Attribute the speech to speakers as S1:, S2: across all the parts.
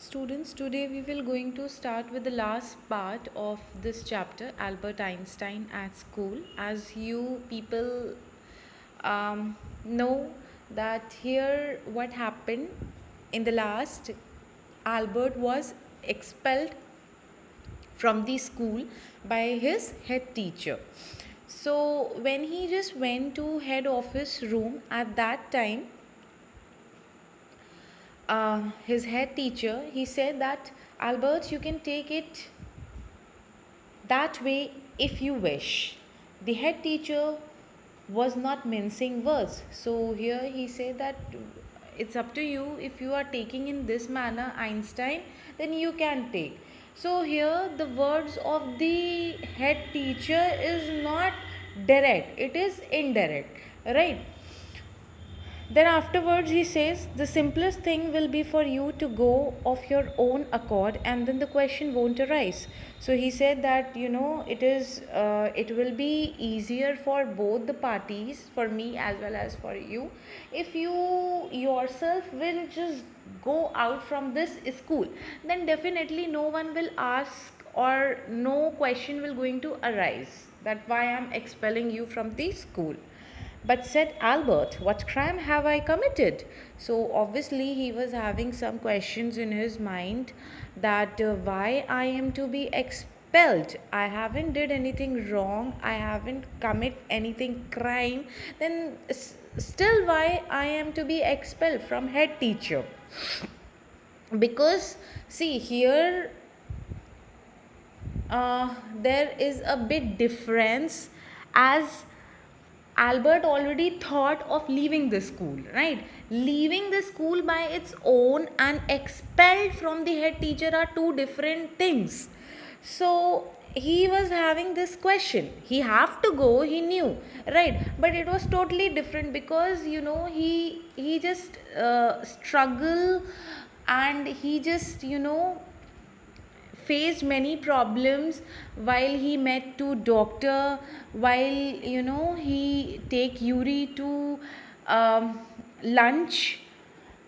S1: Students, today we will going to start with the last part of this chapter, Albert Einstein at school. As you people know that here what happened in the last, Albert was expelled from the school by his head teacher. So when he just went to head office room at that time, his head teacher, he said that Albert, you can take it that way if you wish. The head teacher was not mincing words. So here he said that it's up to you. If you are taking in this manner Einstein, then you can take. So here the words of the head teacher is not direct, it is indirect, right? Then afterwards he says the simplest thing will be for you to go of your own accord, and then the question won't arise. So he said that it will be easier for both the parties, for me as well as for you, if you yourself will just go out from this school. Then definitely no one will ask or no question will going to arise that why I'm expelling you from the school. But said Albert, what crime have I committed? So obviously he was having some questions in his mind that why I am to be expelled. I haven't did anything wrong. I haven't commit anything crime. Then still why I am to be expelled from head teacher? Because see here there is a bit difference, as Albert already thought of leaving the school, right? Leaving the school by its own and expelled from the head teacher are two different things. So he was having this question. He have to go, he knew, right? But it was totally different because he just struggle, and he just faced many problems while he met to doctor, while he take Yuri to lunch,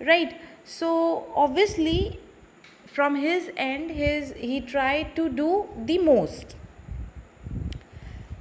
S1: right? So obviously from his end he tried to do the most.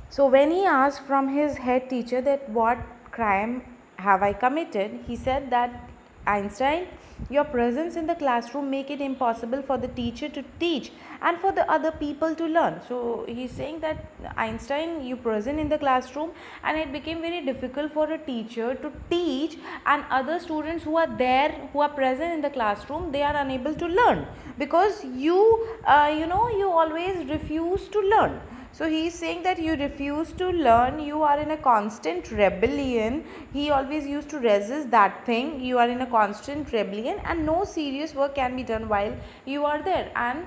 S1: So when he asked from his head teacher that what crime have I committed, he said that Einstein, your presence in the classroom make it impossible for the teacher to teach and for the other people to learn. So he's saying that Einstein, you present in the classroom and it became very difficult for a teacher to teach, and other students who are there, who are present in the classroom, they are unable to learn because you always refuse to learn. So he is saying that you refuse to learn, you are in a constant rebellion. He always used to resist that thing. You are in a constant rebellion and no serious work can be done while you are there. And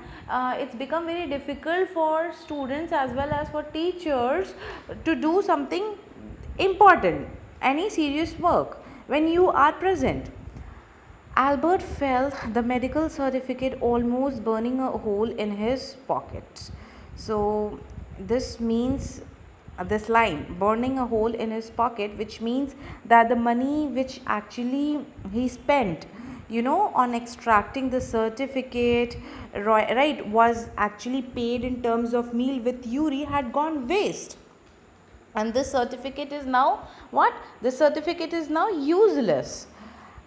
S1: it's become very difficult for students as well as for teachers to do something important, any serious work when you are present. Albert felt the medical certificate almost burning a hole in his pocket. So this means this line, burning a hole in his pocket, which means that the money which actually he spent on extracting the certificate, right, was actually paid in terms of meal with Yuri, had gone waste. And this certificate is now what? This certificate is now useless.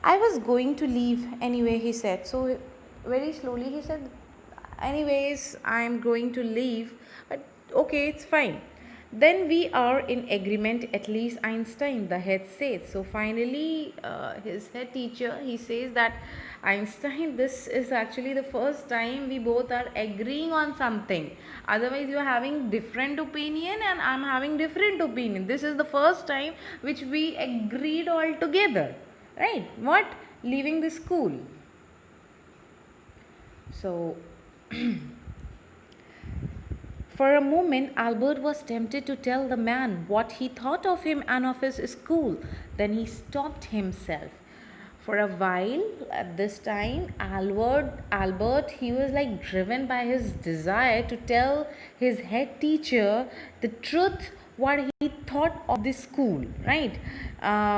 S1: I was going to leave anyway, he said. So very slowly he said, anyways, I'm going to leave, but okay, it's fine. Then we are in agreement, at least Einstein, the head says. So finally his head teacher, he says that Einstein, this is actually the first time we both are agreeing on something. Otherwise you are having different opinion and I'm having different opinion. This is the first time which we agreed all together, right? What? Leaving the school. So for a moment, Albert was tempted to tell the man what he thought of him and of his school. Then he stopped himself. For a while, at this time, Albert, he was like driven by his desire to tell his head teacher the truth, what he thought of the school, right?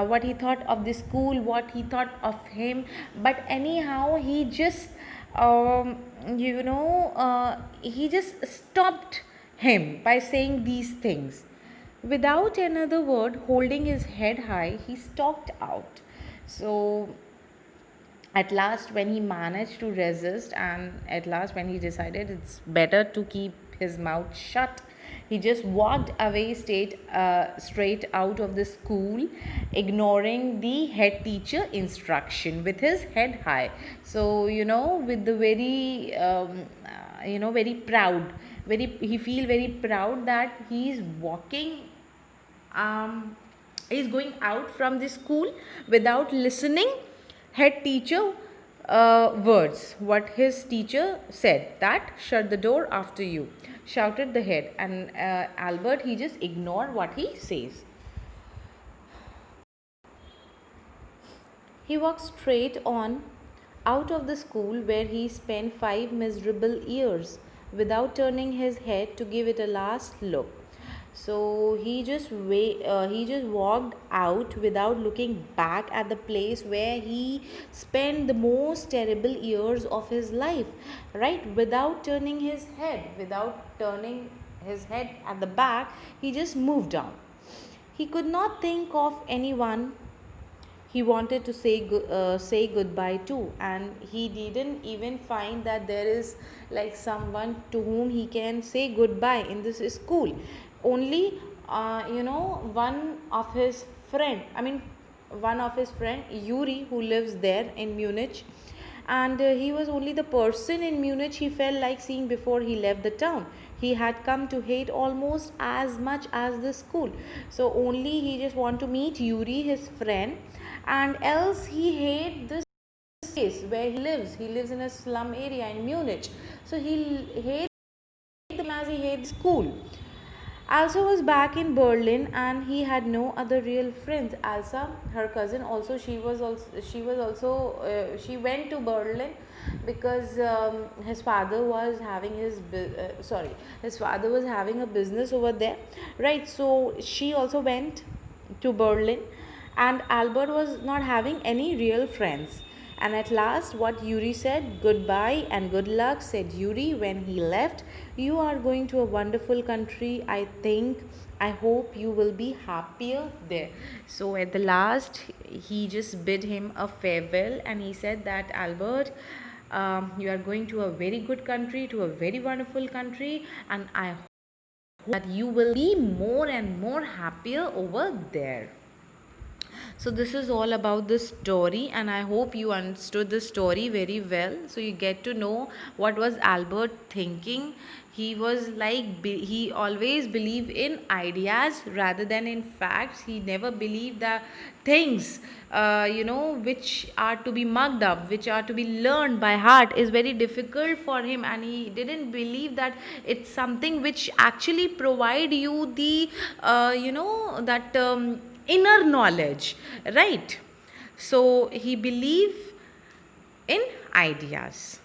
S1: What he thought of the school, what he thought of him. But anyhow, he just um, he just stopped him by saying these things. Without another word, holding his head high, he stalked out. So at last, when he managed to resist, and at last when he decided it's better to keep his mouth shut, he just walked away straight out of the school, ignoring the head teacher instruction with his head high. So with the very very proud, very he feel very proud that he's walking, is going out from the school without listening head teacher words. What his teacher said, that shut the door after you, shouted the head. And Albert, he just ignored what he says. He walked straight on out of the school, where he spent 5 miserable years without turning his head to give it a last look. So he just walked out without looking back at the place where he spent the most terrible years of his life, right? Without turning his head at the back, he just moved on. He could not think of anyone he wanted to say goodbye to, and he didn't even find that there is like someone to whom he can say goodbye in this school. Only one of his friend, one of his friend Yuri, who lives there in Munich, and he was only the person in Munich he felt like seeing before he left the town. He had come to hate almost as much as the school. So only he just want to meet Yuri, his friend, and else he hate this place where he lives. He lives in a slum area in Munich. So he hates them as he hates school. Elsa was back in Berlin, and he had no other real friends. Elsa, her cousin, she went to Berlin because his father was having a business over there, right? So she also went to Berlin, and Albert was not having any real friends. And at last, what Yuri said, goodbye and good luck, said Yuri when he left. You are going to a wonderful country, I think. I hope you will be happier there. So at the last, he just bid him a farewell, and he said that, Albert, you are going to a very good country, to a very wonderful country, and I hope that you will be more and more happier over there. So this is all about the story, and I hope you understood the story very well. So you get to know what was Albert thinking. He was like, he always believed in ideas rather than in facts. He never believed that things which are to be mugged up, which are to be learned by heart, is very difficult for him, and he didn't believe that it's something which actually provide you the that inner knowledge, right? So he believed in ideas.